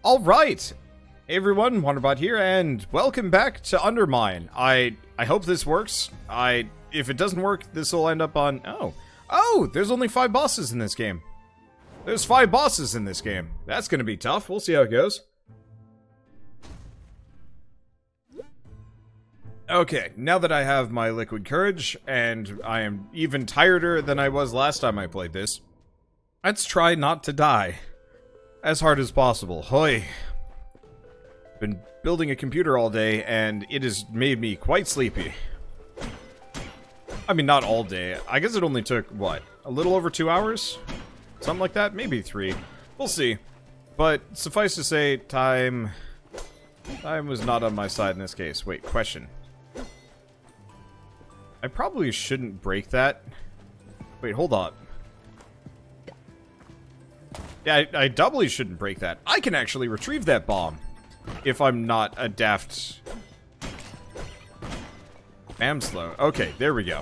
Alright! Hey everyone, Wanderbot here, and welcome back to Undermine. I hope this works. If it doesn't work, this will end up on... Oh, there's only 5 bosses in this game. There's 5 bosses in this game. That's gonna be tough. We'll see how it goes. Okay, now that I have my liquid courage, and I am even tireder than I was last time I played this, let's try not to die as hard as possible. Hoy. Been building a computer all day, and it has made me quite sleepy. I mean, not all day. I guess it only took, what, a little over 2 hours? Something like that? Maybe 3. We'll see. But suffice to say, time was not on my side in this case. Wait, question. I probably shouldn't break that. Wait, hold on. Yeah, I doubly shouldn't break that. I can actually retrieve that bomb. If I'm not a daft... Am slow. Okay, there we go.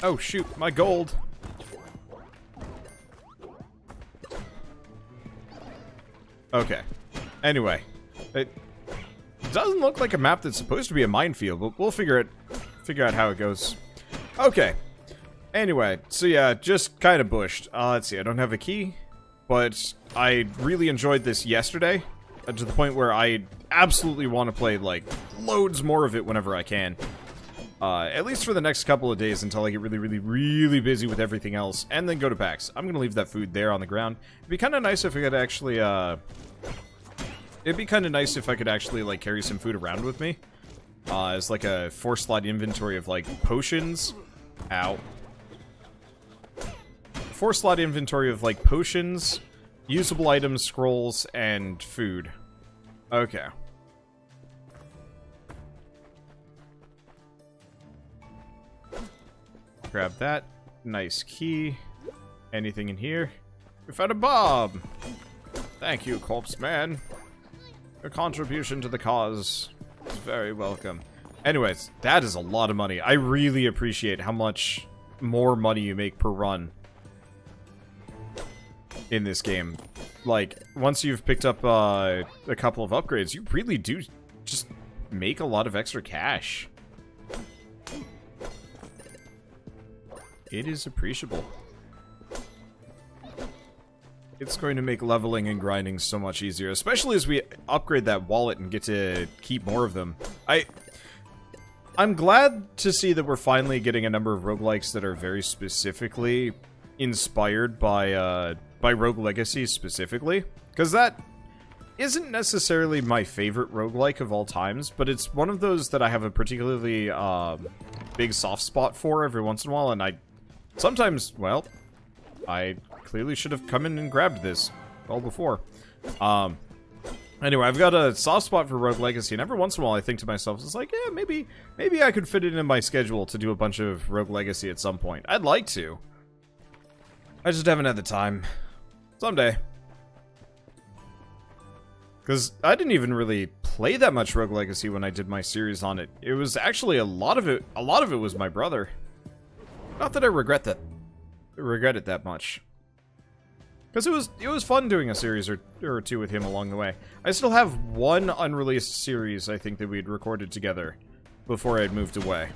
Oh, shoot, my gold. Okay. Anyway. It doesn't look like a map that's supposed to be a minefield, but we'll figure out how it goes. Okay. Anyway, so yeah, just kind of bushed. Let's see, I don't have a key, but I really enjoyed this yesterday, to the point where I absolutely want to play, like, loads more of it whenever I can. At least for the next couple of days until I get really busy with everything else, and then go to PAX. I'm gonna leave that food there on the ground. It'd be kind of nice if I could actually, like, carry some food around with me. As, like, a 4-slot inventory of, like, potions. Ow. 4-slot inventory of, like, potions, usable items, scrolls, and food. Okay. Grab that. Nice key. Anything in here? We found a bomb! Thank you, Corpse Man. Your contribution to the cause is very welcome. Anyways, that is a lot of money. I really appreciate how much more money you make per run in this game. Like, once you've picked up a couple of upgrades, you really do just make a lot of extra cash. It is appreciable. It's going to make leveling and grinding so much easier, especially as we upgrade that wallet and get to keep more of them. I'm glad to see that we're finally getting a number of roguelikes that are very specifically inspired by Rogue Legacy specifically, because that isn't necessarily my favorite roguelike of all times, but it's one of those that I have a particularly big soft spot for every once in a while, and sometimes, well, I clearly should have come in and grabbed this well before. Anyway, I've got a soft spot for Rogue Legacy, and every once in a while I think to myself, it's like, yeah, maybe I could fit it in my schedule to do a bunch of Rogue Legacy at some point. I'd like to. I just haven't had the time. Someday. Because I didn't even really play that much Rogue Legacy when I did my series on it. It was actually a lot of it was my brother. Not that I regret it that much. Because it was fun doing a series or two with him along the way. I still have one unreleased series, I think, that we'd recorded together before I had moved away.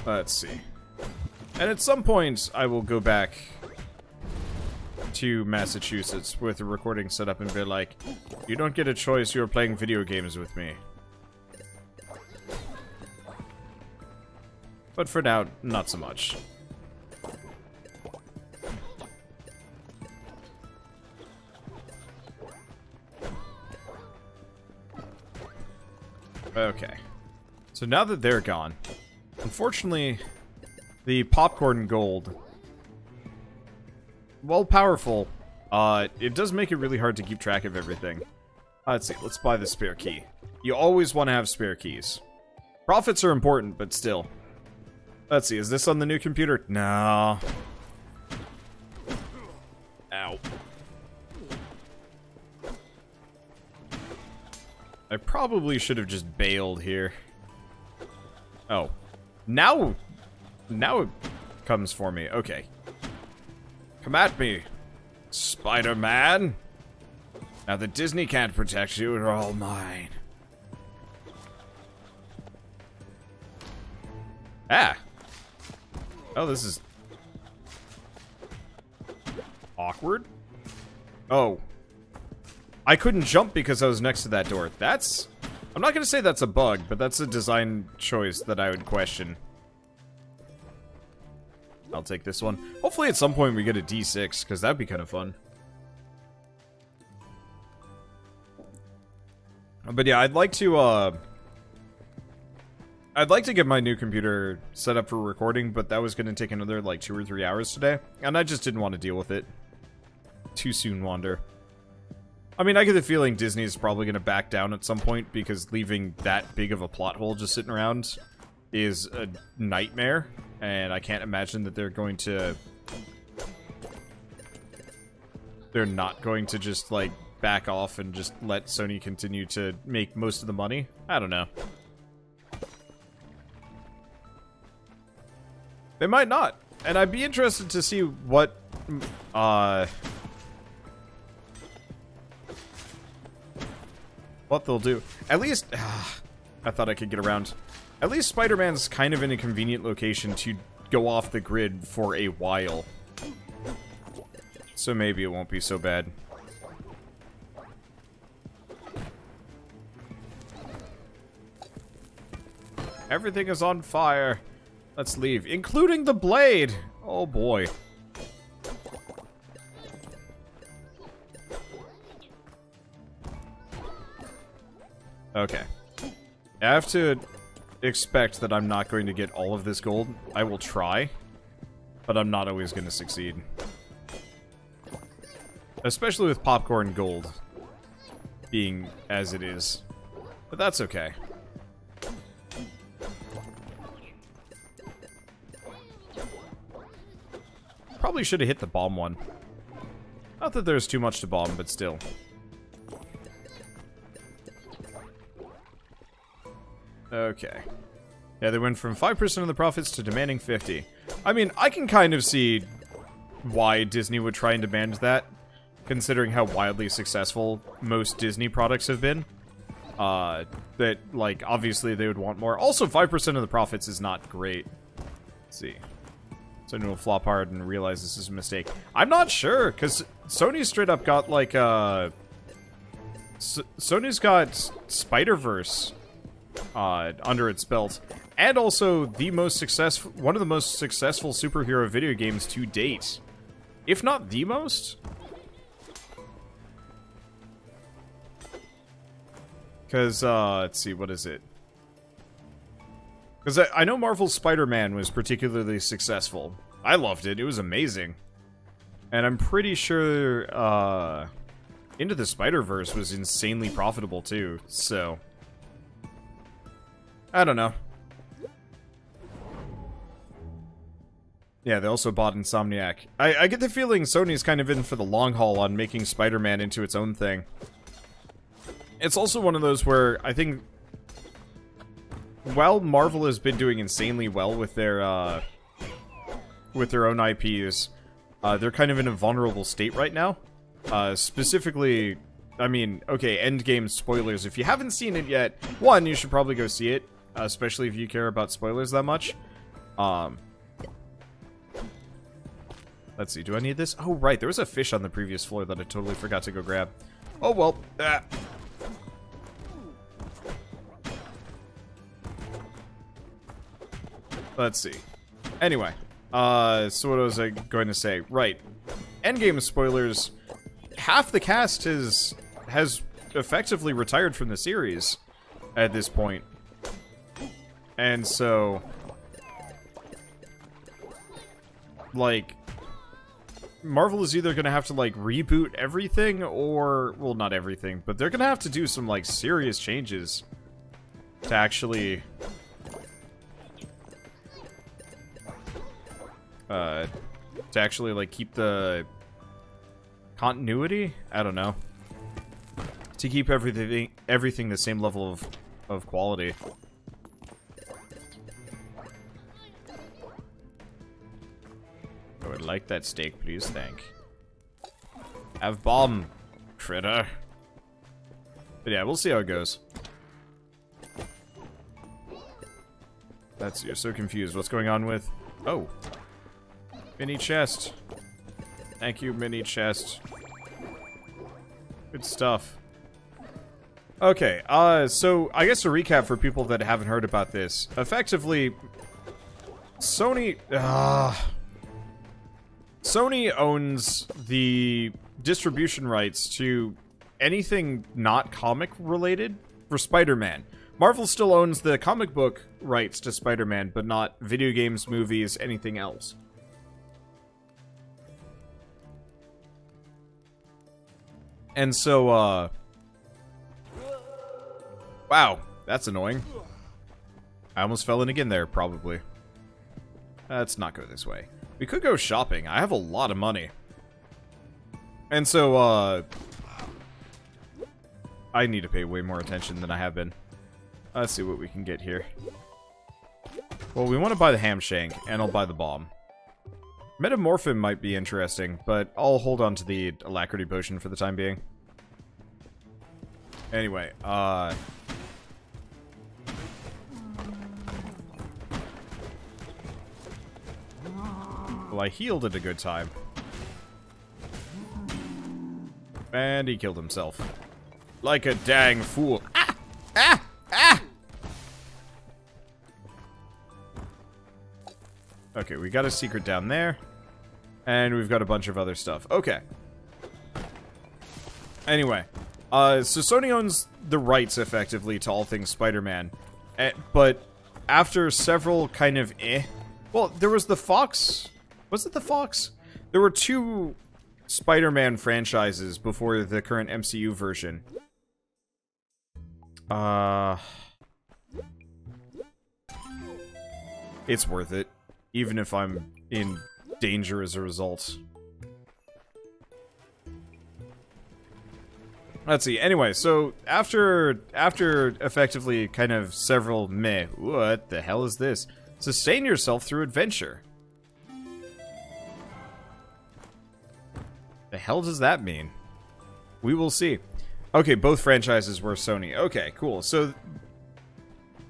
Let's see. And at some point, I will go back to Massachusetts with a recording set up and be like, you don't get a choice, you're playing video games with me. But for now, not so much. Okay. So now that they're gone, unfortunately, the popcorn gold, while powerful, it does make it really hard to keep track of everything. Let's see, let's buy the spare key. You always want to have spare keys. Profits are important, but still. Let's see, is this on the new computer? No. Ow. I probably should have just bailed here. Oh. Now Now it comes for me. Okay. Come at me, Spider-Man. Now that Disney can't protect you, you're all mine. Ah. Oh, this is awkward. Oh. I couldn't jump because I was next to that door. That's... I'm not going to say that's a bug, but that's a design choice that I would question. I'll take this one. Hopefully at some point we get a D6, because that'd be kind of fun. But yeah, I'd like to get my new computer set up for recording, but that was going to take another, like, 2 or 3 hours today. And I just didn't want to deal with it. Too soon, Wander. I mean, I get the feeling Disney's probably going to back down at some point, because leaving that big of a plot hole just sitting around is a nightmare. And I can't imagine that they're going to... They're not going to just, like, back off and just let Sony continue to make most of the money. I don't know. They might not. And I'd be interested to see what, what they'll do. At least, I thought I could get around. At least Spider-Man's kind of in a convenient location to go off the grid for a while. So maybe it won't be so bad. Everything is on fire. Let's leave, including the blade. Oh boy. Okay. I have to expect that I'm not going to get all of this gold. I will try, but I'm not always going to succeed. Especially with popcorn gold being as it is. But that's okay. Probably should have hit the bomb one. Not that there's too much to bomb, but still. Okay. Yeah, they went from 5% of the profits to demanding 50. I mean, I can kind of see why Disney would try and demand that, considering how wildly successful most Disney products have been. That, like, obviously they would want more. Also, 5% of the profits is not great. Let's see. So we'll flop hard and realize this is a mistake. I'm not sure, because Sony straight up got, like, Sony's got Spider-Verse under its belt. And also the most successful, one of the most successful superhero video games to date. If not the most. Because, let's see, what is it? Because I know Marvel's Spider-Man was particularly successful. I loved it. It was amazing. And I'm pretty sure, Into the Spider-Verse was insanely profitable, too. So, I don't know. Yeah, they also bought Insomniac. I get the feeling Sony's kind of in for the long haul on making Spider-Man into its own thing. It's also one of those where I think, while Marvel has been doing insanely well with their own IPs, they're kind of in a vulnerable state right now. Specifically, I mean, okay, Endgame spoilers. If you haven't seen it yet, one, you should probably go see it, especially if you care about spoilers that much. Let's see, do I need this? Oh, right, there was a fish on the previous floor that I totally forgot to go grab. Oh, well, Let's see. Anyway, so what was I going to say? Right. Endgame spoilers. Half the cast has effectively retired from the series at this point. And so, like, Marvel is either going to have to, like, reboot everything or, well, not everything, but they're going to have to do some, like, serious changes to actually like, keep the continuity? I don't know. To keep everything the same level of quality. would like that steak, please, thank. Have bomb, critter. But yeah, we'll see how it goes. You're so confused. What's going on with... Oh. Mini chest. Thank you, mini chest. Good stuff. Okay, so I guess to recap for people that haven't heard about this, effectively, Sony owns the distribution rights to anything not comic related for Spider-Man. Marvel still owns the comic book rights to Spider-Man, but not video games, movies, anything else. And so, wow, that's annoying. I almost fell in again there, probably. Let's not go this way. We could go shopping. I have a lot of money. And so, I need to pay way more attention than I have been. Let's see what we can get here. Well, we want to buy the ham shank, and I'll buy the bomb. Metamorphin might be interesting, but I'll hold on to the alacrity potion for the time being. Anyway, well, I healed at a good time. And he killed himself. Like a dang fool. Ah! Ah! Ah! Okay, we got a secret down there. And we've got a bunch of other stuff. Okay. Anyway. So Sony owns the rights, effectively, to all things Spider-Man. But after several kind of Well, there was the Fox... Was it the Fox? There were 2 Spider-Man franchises before the current MCU version. It's worth it. Even if I'm in danger as a result. Let's see. Anyway, so after effectively kind of several what the hell is this? Sustain yourself through adventure. The hell does that mean? We will see. Okay, both franchises were Sony. Okay, cool. So,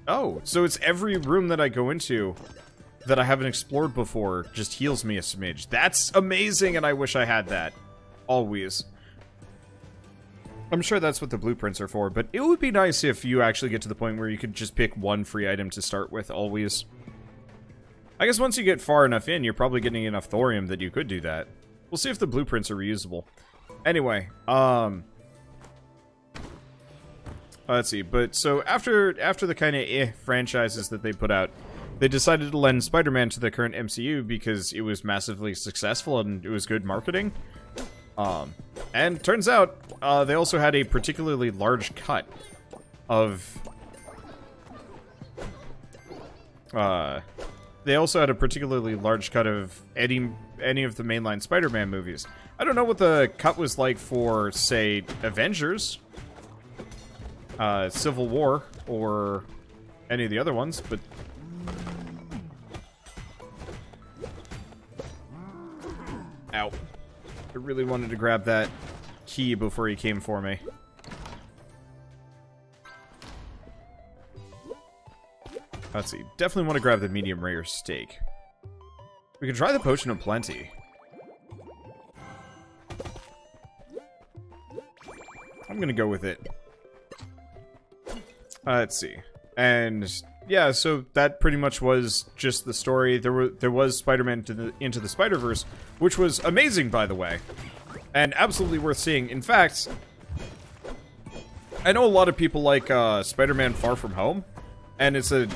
oh, so it's every room that I go into that I haven't explored before just heals me a smidge. That's amazing, and I wish I had that. Always. I'm sure that's what the blueprints are for, but it would be nice if you actually get to the point where you could just pick one free item to start with, always. I guess once you get far enough in, you're probably getting enough thorium that you could do that. We'll see if the blueprints are reusable. Anyway, let's see. But so after the kind of franchises that they put out, they decided to lend Spider-Man to the current MCU because it was massively successful and it was good marketing. And turns out they also had a particularly large cut of they also had a particularly large cut of any of the mainline Spider-Man movies. I don't know what the cut was like for, say, Avengers, Civil War, or any of the other ones, but... Ow. I really wanted to grab that key before he came for me. Let's see. Definitely want to grab the medium rare steak. We can try the potion of plenty. I'm gonna go with it. Let's see. And yeah, so that pretty much was just the story. There was Spider-Man Into the Spider-Verse, which was amazing, by the way, and absolutely worth seeing. In fact, I know a lot of people like Spider-Man Far From Home, and it's a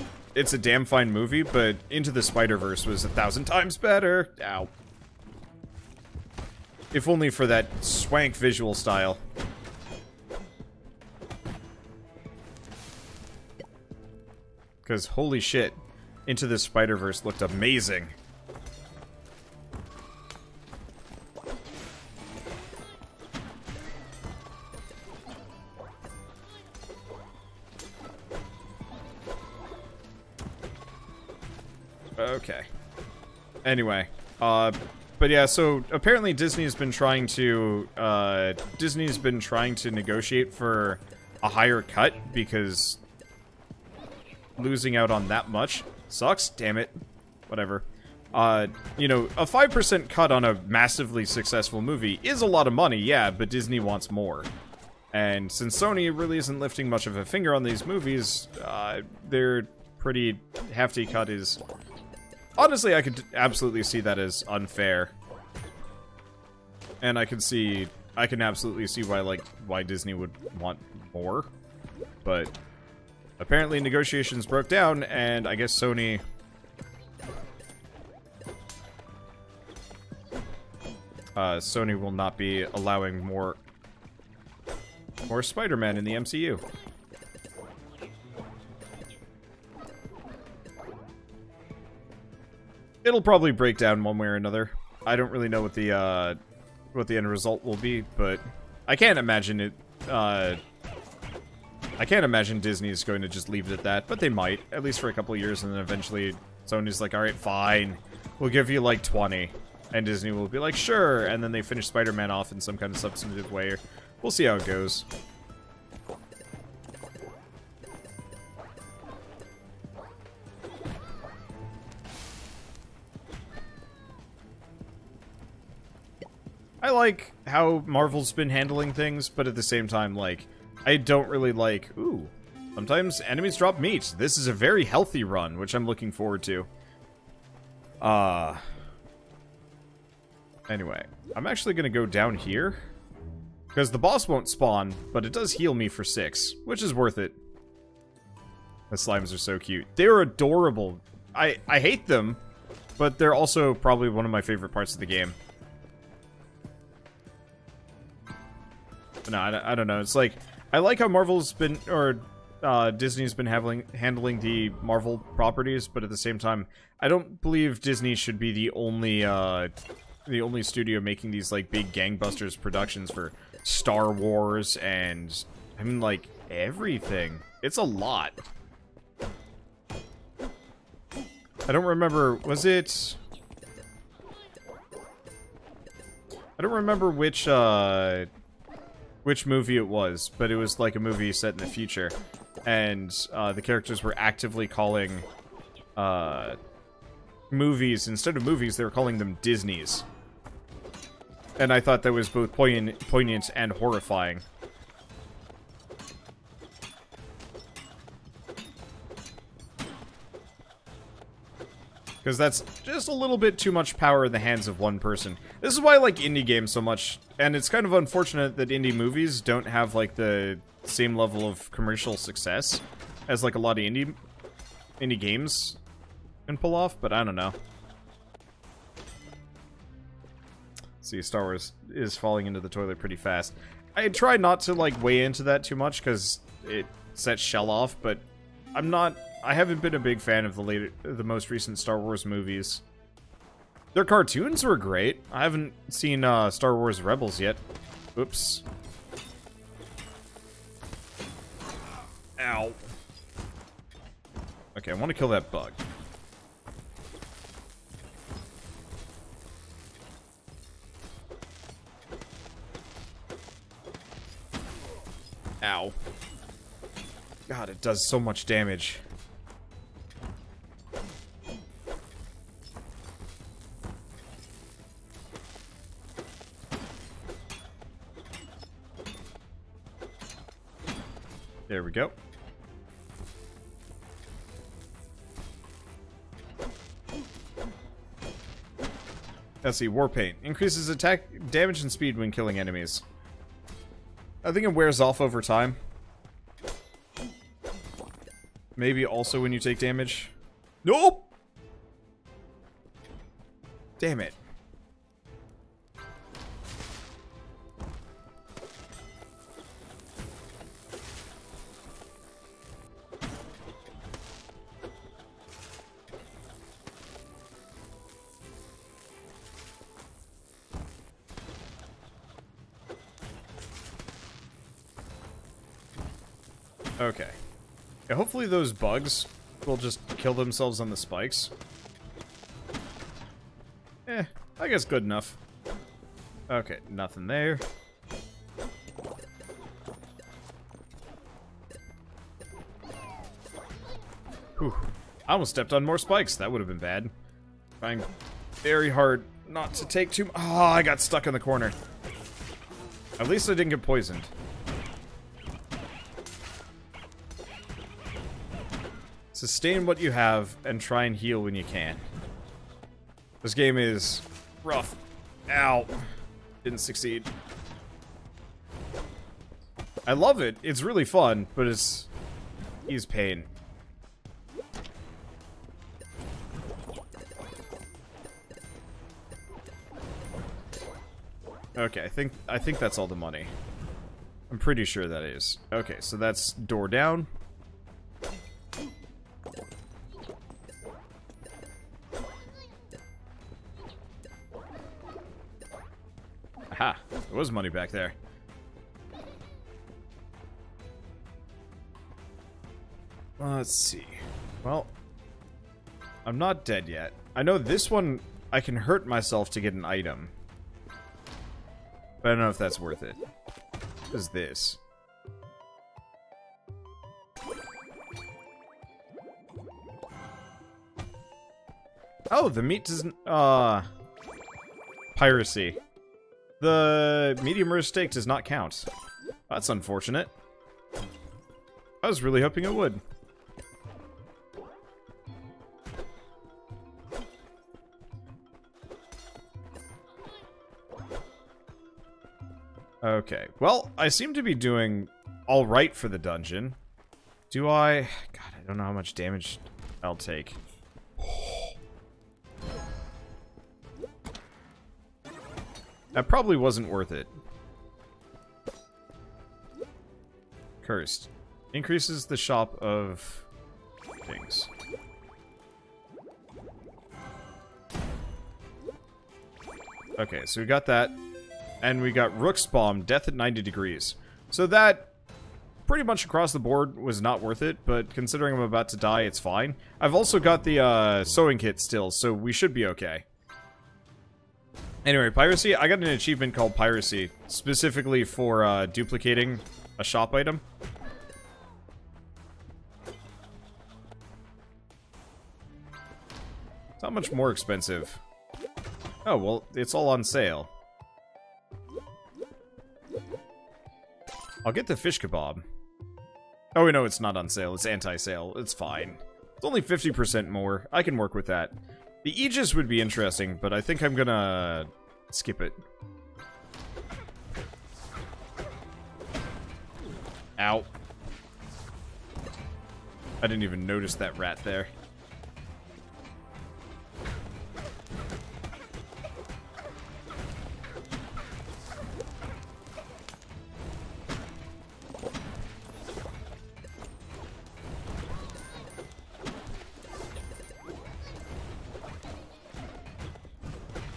damn fine movie, but Into the Spider-Verse was 1,000 times better. Ow. If only for that swank visual style. Because, holy shit, Into the Spider-Verse looked amazing. Okay. Anyway, But yeah, so apparently Disney's been trying to negotiate for a higher cut because losing out on that much sucks. Damn it. Whatever. You know, a 5% cut on a massively successful movie is a lot of money, yeah, but Disney wants more. And since Sony really isn't lifting much of a finger on these movies, their pretty hefty cut is... Honestly, I could absolutely see that as unfair. And I can absolutely see why Disney would want more. But apparently negotiations broke down, and I guess Sony... Sony will not be allowing more Spider-Man in the MCU. It'll probably break down one way or another. I don't really know what the end result will be, but I can't imagine it. I can't imagine Disney is going to just leave it at that, but they might, at least for a couple of years, and then eventually Sony's like, alright, fine, we'll give you like 20. And Disney will be like, sure, and then they finish Spider-Man off in some kind of substantive way. We'll see how it goes. I like how Marvel's been handling things, but at the same time, like, I don't really like... Ooh, sometimes enemies drop meat. This is a very healthy run, which I'm looking forward to. Anyway, I'm actually gonna go down here. Because the boss won't spawn, but it does heal me for 6, which is worth it. The slimes are so cute. They're adorable. I hate them, but they're also probably one of my favorite parts of the game. But no, I don't know. It's like, I like how Marvel's been, or Disney's been handling the Marvel properties, but at the same time, I don't believe Disney should be the only studio making these, like, big gangbusters productions for Star Wars and, I mean, like, everything. It's a lot. I don't remember, was it... I don't remember which movie it was, but it was, like, a movie set in the future. And, the characters were actively calling, movies, instead of movies, they were calling them Disneys. And I thought that was both poignant and horrifying. Because that's just a little bit too much power in the hands of one person. This is why I like indie games so much, and it's kind of unfortunate that indie movies don't have, like, the same level of commercial success as, like, a lot of indie games can pull off, but I don't know. See, Star Wars is falling into the toilet pretty fast. I try not to, like, weigh into that too much, because it sets Shell off, but I haven't been a big fan of the most recent Star Wars movies. Their cartoons were great. I haven't seen, Star Wars Rebels yet. Oops. Ow. Okay, I want to kill that bug. Ow. God, it does so much damage. There we go. Let's see, Warpaint. Increases attack damage and speed when killing enemies. I think it wears off over time. Maybe also when you take damage. Nope! Damn it. Okay. Yeah, hopefully those bugs will just kill themselves on the spikes. I guess good enough. Okay, nothing there. Whew. I almost stepped on more spikes. That would have been bad. Trying very hard not to take too... Oh, I got stuck in the corner. At least I didn't get poisoned. Sustain what you have and try and heal when you can. This game is rough. Ow. Didn't succeed. I love it. It's really fun, but it's pain. Okay, I think that's all the money. I'm pretty sure that is. Okay, so that's door down. Aha, there was money back there. Let's see. Well, I'm not dead yet. I know this one, I can hurt myself to get an item. But I don't know if that's worth it. What is this? Oh, the meat doesn't... Piracy. The medium rare steak does not count. That's unfortunate. I was really hoping it would. Okay, well, I seem to be doing alright for the dungeon. Do I? God, I don't know how much damage I'll take. That probably wasn't worth it. Cursed. Increases the shop of things. Okay, so we got that. And we got Rook's Bomb, Death at 90 degrees. So that, pretty much across the board, was not worth it, but considering I'm about to die, it's fine. I've also got the sewing kit still, so we should be okay. Anyway, Piracy, I got an achievement called Piracy, specifically for duplicating a shop item. It's not much more expensive. Oh, well, it's all on sale. I'll get the fish kebab. Oh, wait, no, it's not on sale. It's anti-sale. It's fine. It's only 50% more. I can work with that. The Aegis would be interesting, but I think I'm gonna skip it. Ow. I didn't even notice that rat there.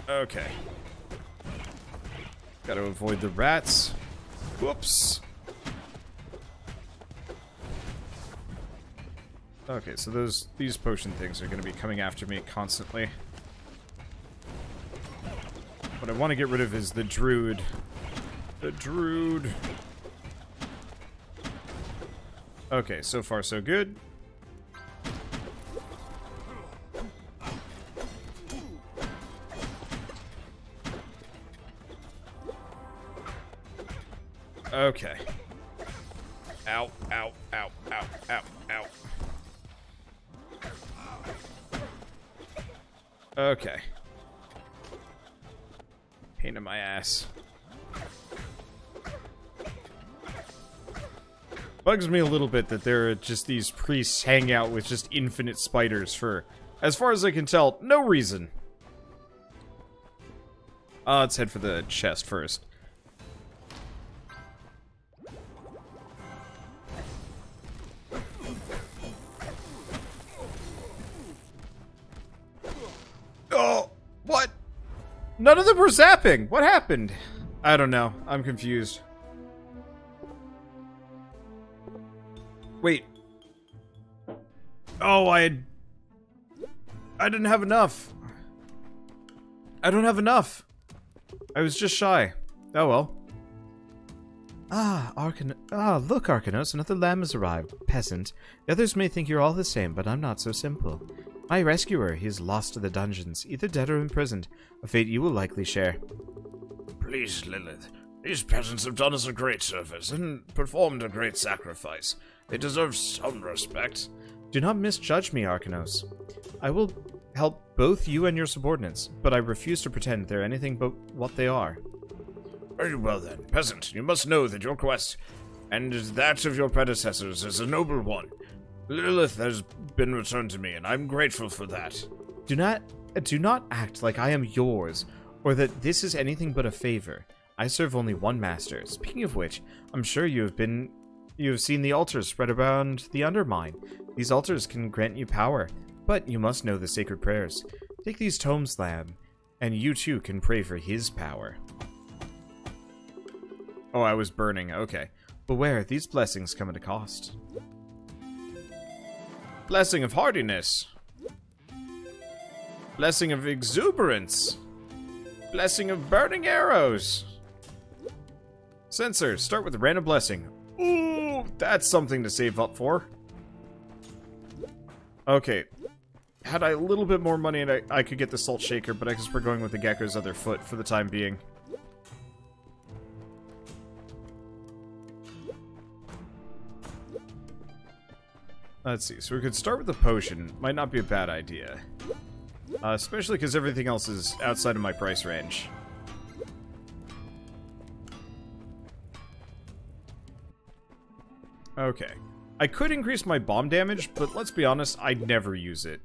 Okay. Gotta avoid the rats. Whoops. Okay, so these potion things are gonna be coming after me constantly. What I want to get rid of is the Druid. The Druid. Okay, so far so good. Okay. Ow, ow, ow, ow, ow, ow. Okay. Pain in my ass. Bugs me a little bit that there are just these priests hanging out with just infinite spiders for, as far as I can tell, no reason. Let's head for the chest first. Oh, what? None of them were zapping. What happened? I don't know. I'm confused. Wait. Oh, I didn't have enough. I don't have enough. I was just shy. Oh well. Look, Arcanos, another lamb has arrived. Peasant. The others may think you're all the same, but I'm not so simple. My rescuer, he is lost to the dungeons, either dead or imprisoned, a fate you will likely share. Please, Lilith. These peasants have done us a great service and performed a great sacrifice. They deserve some respect. Do not misjudge me, Arcanos. I will help both you and your subordinates, but I refuse to pretend they're anything but what they are. Very well then, peasant. You must know that your quest, and that of your predecessors, is a noble one. Lilith has been returned to me, and I'm grateful for that. Do not act like I am yours, or that this is anything but a favor. I serve only one master. Speaking of which, I'm sure you have seen the altars spread around the Undermine. These altars can grant you power, but you must know the sacred prayers. Take these tomes, lamb, and you too can pray for his power. Oh, I was burning. Okay. Beware, these blessings come at a cost. Blessing of hardiness. Blessing of exuberance. Blessing of burning arrows. Sensor, start with a random blessing. Ooh, that's something to save up for. Okay. Had I a little bit more money, and I could get the Salt Shaker, but I guess we're going with the Gecko's other foot for the time being. Let's see, so we could start with the potion. Might not be a bad idea. Especially because everything else is outside of my price range. Okay. I could increase my bomb damage, but let's be honest, I'd never use it.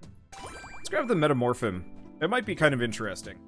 Let's grab the Metamorphim. It might be kind of interesting.